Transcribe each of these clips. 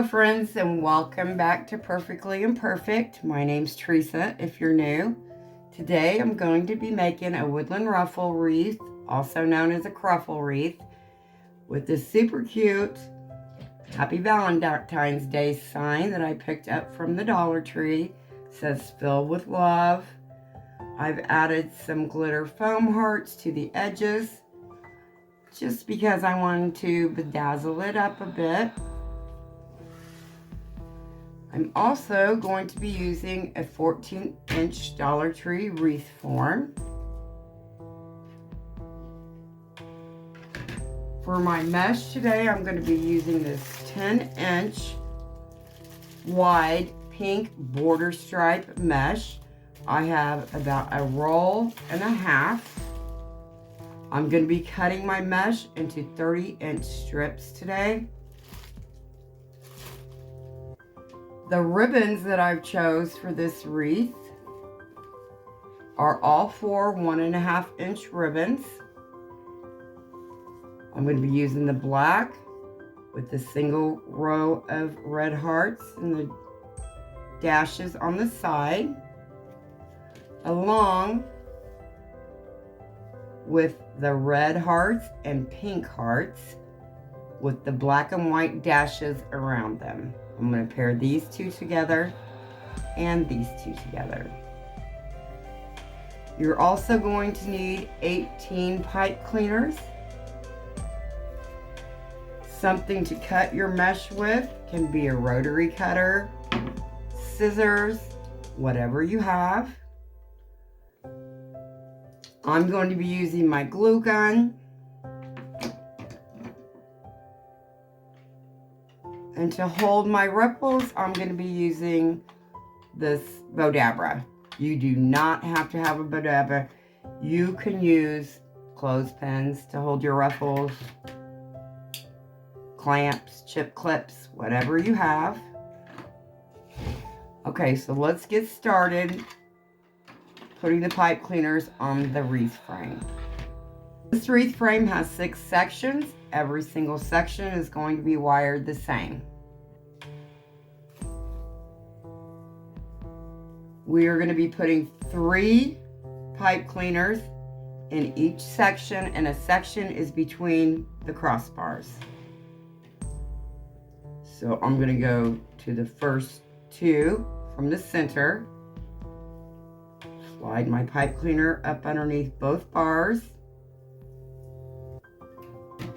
friends, and welcome back to Perfectly Imperfect. My name's Teresa if you're new. Today I'm going to be making a Woodland Ruffle wreath, also known as a cruffle wreath, with this super cute Happy Valentine's Day sign that I picked up from the Dollar Tree. It says filled with love. I've added some glitter foam hearts to the edges just because I wanted to bedazzle it up a bit. I'm also going to be using a 14-inch Dollar Tree wreath form. For my mesh today, I'm going to be using this 10-inch wide pink border stripe mesh. I have about a roll and a half. I'm going to be cutting my mesh into 30-inch strips today. The ribbons that I've chose for this wreath are all 4 1.5-inch ribbons. I'm going to be using the black with the single row of red hearts and the dashes on the side, along with the red hearts and pink hearts with the black and white dashes around them. I'm going to pair these two together and these two together. You're also going to need 18 pipe cleaners, something to cut your mesh with. Can be a rotary cutter, scissors, whatever you have. I'm going to be using my glue gun. And to hold my ripples, I'm going to be using this Bodabra. You do not have to have a Bodabra. You can use clothespins to hold your ruffles, clamps, chip clips, whatever you have. Okay, so let's get started putting the pipe cleaners on the wreath frame. This wreath frame has 6 sections. Every single section is going to be wired the same. We are going to be putting 3 pipe cleaners in each section, and a section is between the crossbars. So I'm going to go to the first 2 from the center, slide my pipe cleaner up underneath both bars,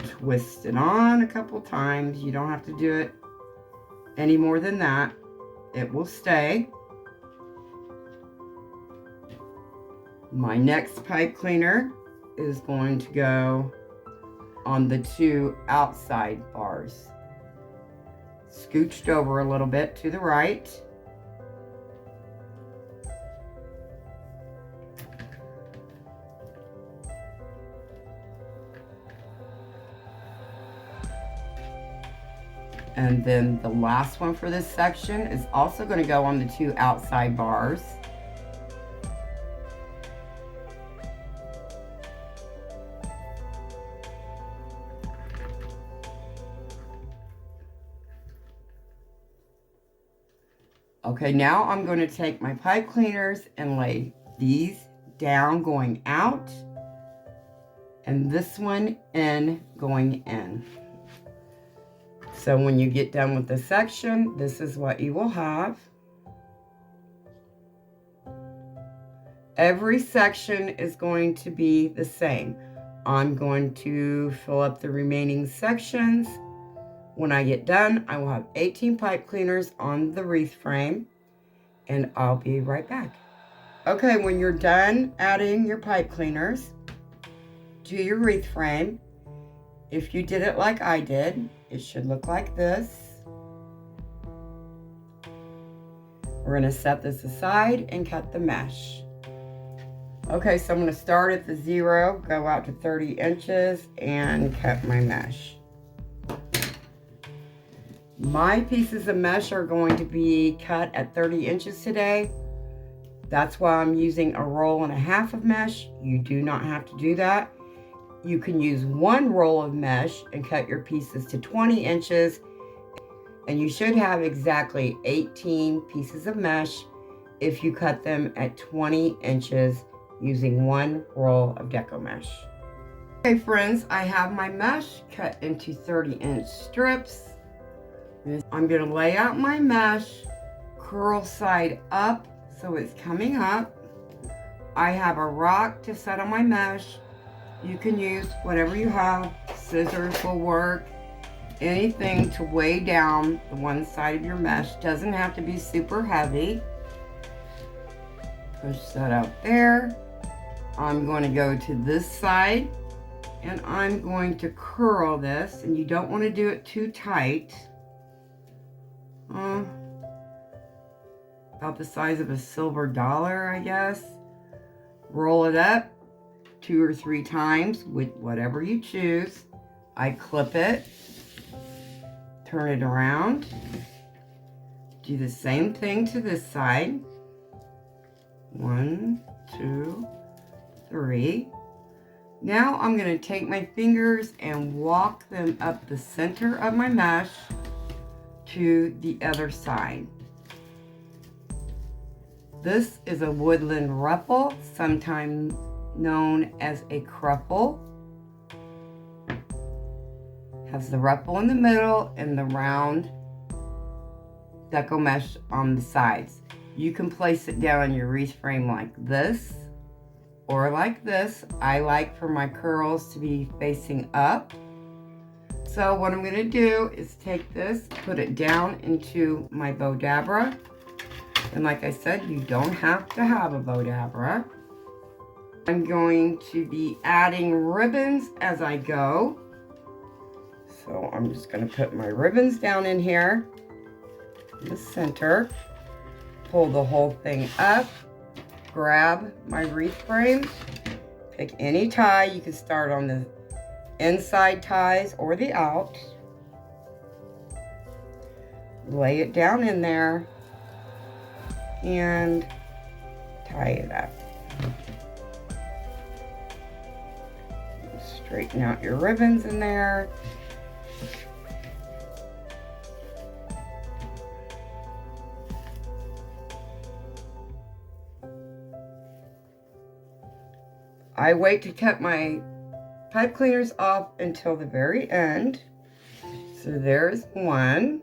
twist it on a couple times. You don't have to do it any more than that. It will stay. My next pipe cleaner is going to go on the 2 outside bars. Scooched over a little bit to the right. And then the last one for this section is also going to go on the 2 outside bars. Okay, now I'm going to take my pipe cleaners and lay these down going out, and this one in going in. So when you get done with the section, this is what you will have. Every section is going to be the same. I'm going to fill up the remaining sections. When I get done, I will have 18 pipe cleaners on the wreath frame, and I'll be right back. Okay, when you're done adding your pipe cleaners to your wreath frame, if you did it like I did, it should look like this. We're going to set this aside and cut the mesh. Okay, so I'm going to start at the 0, go out to 30 inches, and cut my mesh. My pieces of mesh are going to be cut at 30 inches today. That's why I'm using a roll and a half of mesh. You do not have to do that. You can use 1 roll of mesh and cut your pieces to 20 inches And you should have exactly 18 pieces of mesh if you cut them at 20 inches using one roll of deco mesh. Okay friends, I have my mesh cut into 30-inch strips. I'm going to lay out my mesh, curl side up so it's coming up. I have a rock to set on my mesh. You can use whatever you have. Scissors will work. Anything to weigh down the one side of your mesh. Doesn't have to be super heavy. Push that out there. I'm going to go to this side and I'm going to curl this, and you don't want to do it too tight. About the size of a silver dollar, I guess. Roll it up 2 or 3 times with whatever you choose. I clip it, turn it around, do the same thing to this side. 1, 2, 3. Now I'm going to take my fingers and walk them up the center of my mesh to the other side. This is a woodland ruffle, sometimes known as a cruffle. Has the ruffle in the middle and the round deco mesh on the sides. You can place it down on your wreath frame like this or like this. I like for my curls to be facing up. So what I'm going to do is take this, put it down into my bow dabra. And like I said, you don't have to have a bow dabra. I'm going to be adding ribbons as I go. So I'm just going to put my ribbons down in here, in the center, pull the whole thing up, grab my wreath frame, pick any tie. You can start on the inside ties or the out. Lay it down in there and tie it up. Straighten out your ribbons in there. I wait to cut my pipe cleaners off until the very end. So there's one.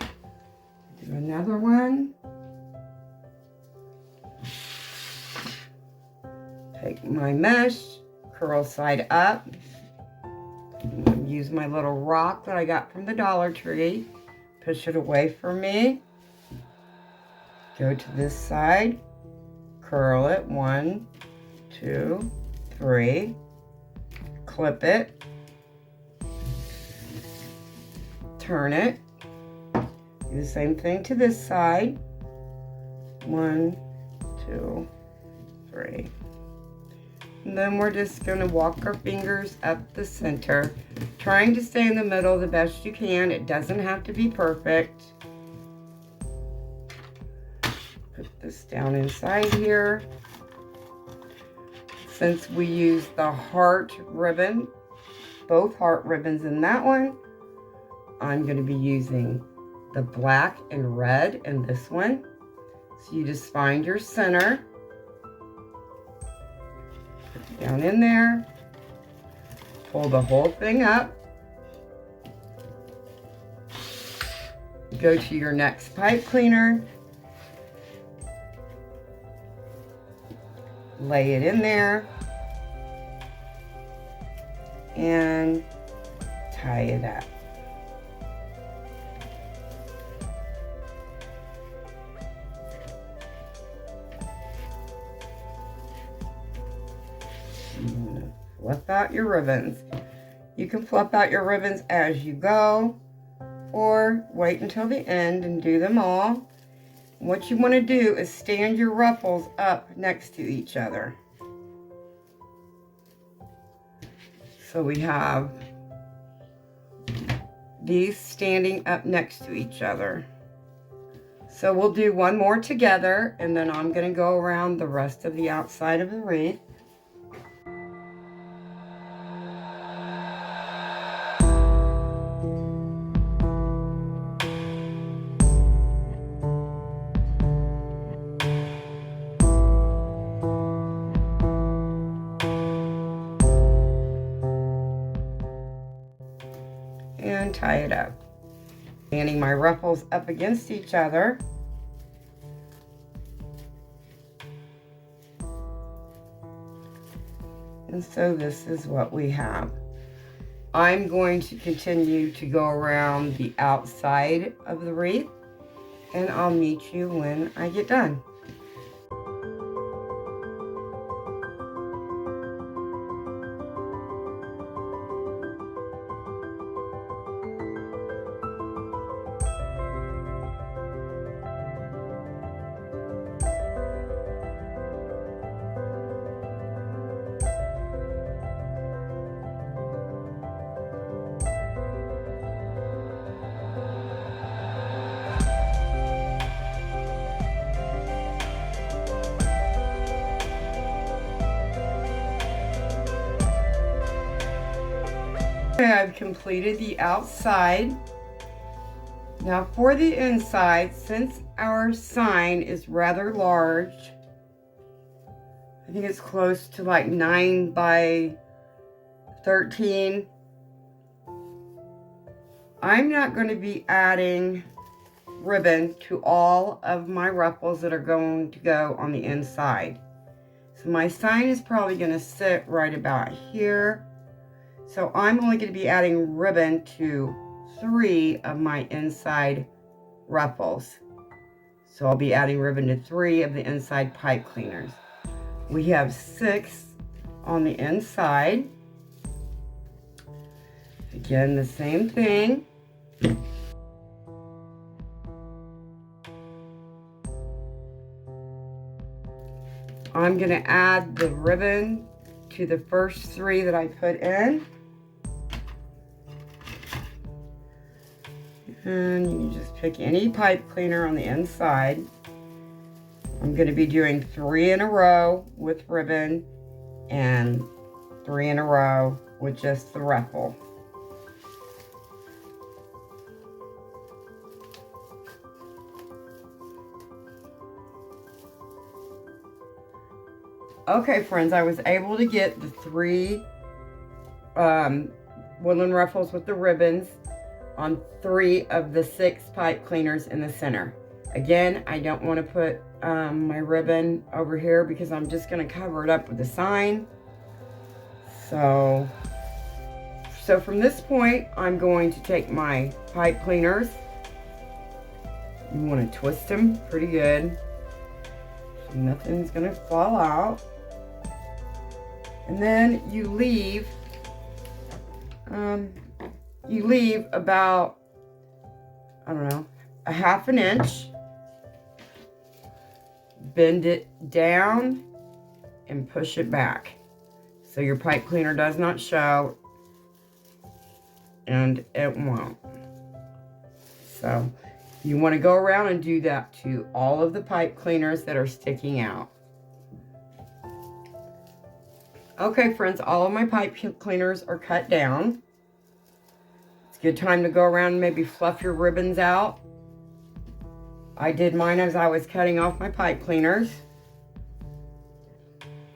Do another one. Take my mesh, curl side up. Use my little rock that I got from the Dollar Tree. Push it away from me. Go to this side. Curl it, 1, 2, 3, clip it, turn it, do the same thing to this side, 1, 2, 3. And then we're just going to walk our fingers up the center, trying to stay in the middle the best you can. It doesn't have to be perfect. Put this down inside here. Since we use the heart ribbon, both heart ribbons in that one, I'm going to be using the black and red in this one. So you just find your center, put it down in there, pull the whole thing up, go to your next pipe cleaner, lay it in there, and tie it up. Flip out your ribbons. You can flip out your ribbons as you go, or wait until the end and do them all. What you want to do is stand your ruffles up next to each other. So we have these standing up next to each other. So we'll do one more together, and then I'm going to go around the rest of the outside of the wreath. and tie it up. Standing my ruffles up against each other. And so this is what we have. I'm going to continue to go around the outside of the wreath, and I'll meet you when I get done. I've completed the outside. Now for the inside, since our sign is rather large, I think it's close to like 9 by 13, I'm not going to be adding ribbon to all of my ruffles that are going to go on the inside. So my sign is probably going to sit right about here. So I'm only going to be adding ribbon to 3 of my inside ruffles. So I'll be adding ribbon to 3 of the inside pipe cleaners. We have 6 on the inside. Again, the same thing. I'm going to add the ribbon to the first 3 that I put in. And you can just pick any pipe cleaner on the inside. I'm going to be doing 3 in a row with ribbon and 3 in a row with just the ruffle. Okay, friends, I was able to get the 3 Woodland Ruffles with the ribbons on 3 of the 6 pipe cleaners in the center. Again, I don't want to put my ribbon over here because I'm just going to cover it up with the sign. So from this point, I'm going to take my pipe cleaners. You want to twist them pretty good so nothing's going to fall out. And then you leave about, I don't know, a ½ an inch. Bend it down and push it back so your pipe cleaner does not show, and it won't. So you want to go around and do that to all of the pipe cleaners that are sticking out. Okay, friends, all of my pipe cleaners are cut down. It's a good time to go around and maybe fluff your ribbons out. I did mine as I was cutting off my pipe cleaners.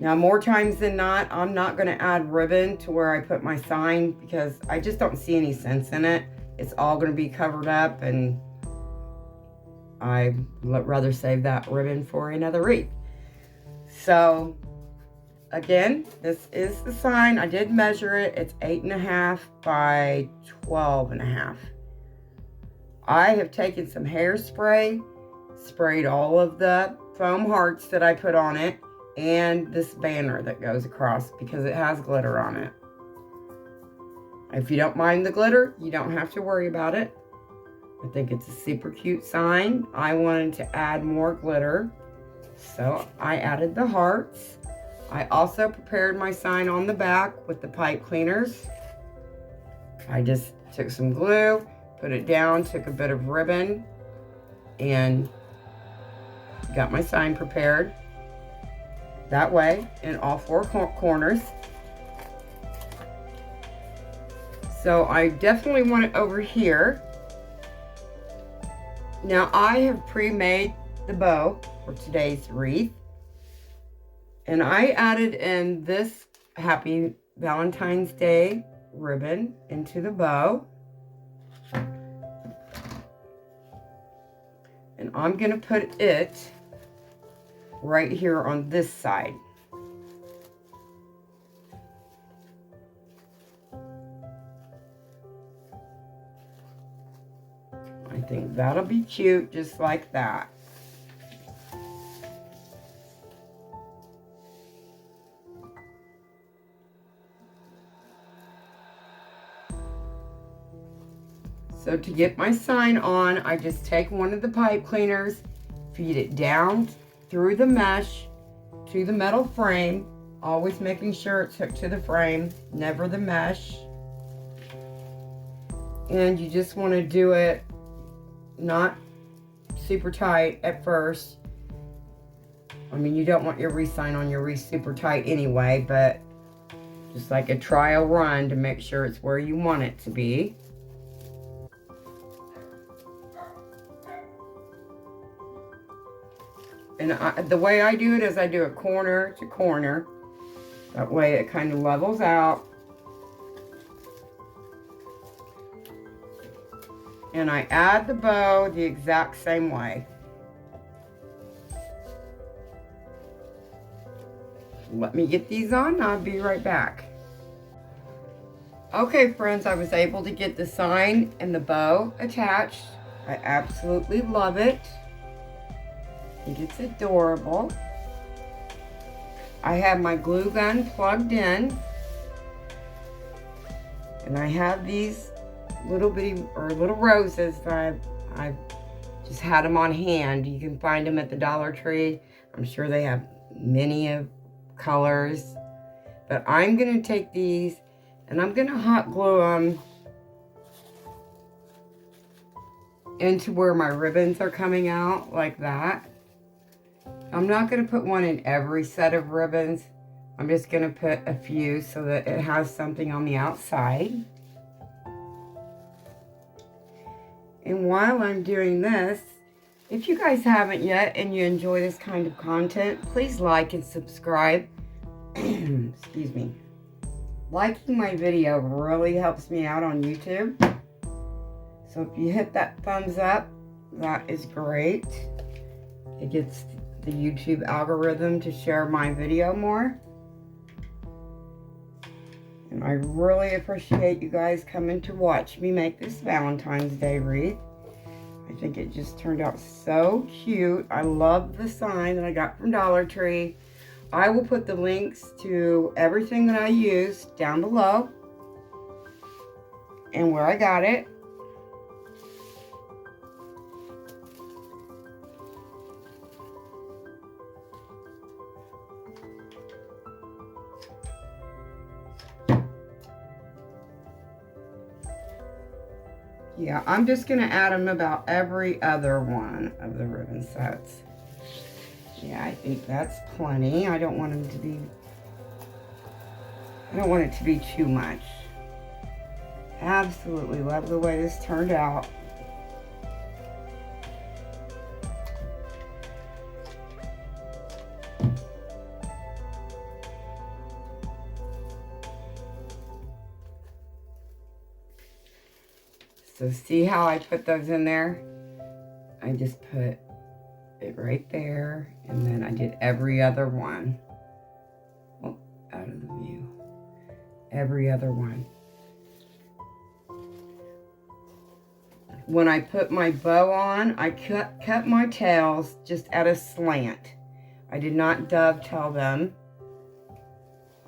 Now, more times than not, I'm not going to add ribbon to where I put my sign because I just don't see any sense in it. It's all going to be covered up, and I'd rather save that ribbon for another wreath. So again, this is the sign. I did measure it. It's 8.5 by 12.5. I have taken some hairspray, sprayed all of the foam hearts that I put on it, and this banner that goes across because it has glitter on it. If you don't mind the glitter, you don't have to worry about it. I think it's a super cute sign. I wanted to add more glitter, so I added the hearts. I also prepared my sign on the back with the pipe cleaners. I just took some glue, put it down, took a bit of ribbon, and got my sign prepared that way in all 4 corners. So I definitely want it over here. Now I have pre-made the bow for today's wreath, and I added in this Happy Valentine's Day ribbon into the bow. And I'm going to put it right here on this side. I think that'll be cute just like that. So to get my sign on, I just take one of the pipe cleaners, feed it down through the mesh to the metal frame, always making sure it's hooked to the frame, never the mesh. And you just want to do it not super tight at first. I mean, you don't want your wreath sign on your wreath super tight anyway, but just like a trial run to make sure it's where you want it to be. And the way I do it is I do it corner to corner. That way it kind of levels out. And I add the bow the exact same way. Let me get these on and I'll be right back. Okay friends, I was able to get the sign and the bow attached. I absolutely love it. I think it's adorable. I have my glue gun plugged in. And I have these little roses that I've just had them on hand. You can find them at the Dollar Tree. I'm sure they have many of colors. But I'm going to take these and I'm going to hot glue them into where my ribbons are coming out like that. I'm not going to put one in every set of ribbons. I'm just going to put a few so that it has something on the outside. And while I'm doing this, if you guys haven't yet and you enjoy this kind of content, please like and subscribe. Excuse me. Liking my video really helps me out on YouTube. So if you hit that thumbs up, that is great. It gets the YouTube algorithm to share my video more. And I really appreciate you guys coming to watch me make this Valentine's Day wreath. I think it just turned out so cute. I love the sign that I got from Dollar Tree. I will put the links to everything that I used down below and where I got it. Yeah, I'm just going to add them about every other one of the ribbon sets. Yeah, I think that's plenty. I don't want them to be, I don't want it to be too much. Absolutely love the way this turned out. So see how I put those in there? I just put it right there, and then I did every other one. Oh, out of the view. Every other one. When I put my bow on, I cut my tails just at a slant. I did not dovetail them.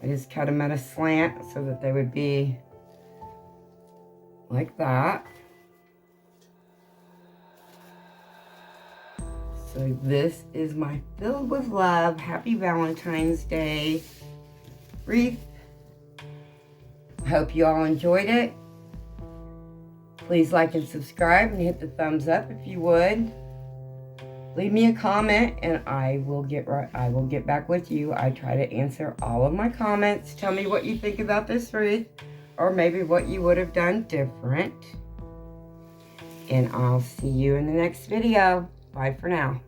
I just cut them at a slant so that they would be like that. So this is my Filled with Love Happy Valentine's Day wreath. I hope you all enjoyed it. Please like and subscribe and hit the thumbs up if you would. Leave me a comment and I will get back with you. I try to answer all of my comments. Tell me what you think about this wreath, or maybe what you would have done different. And I'll see you in the next video. Bye for now.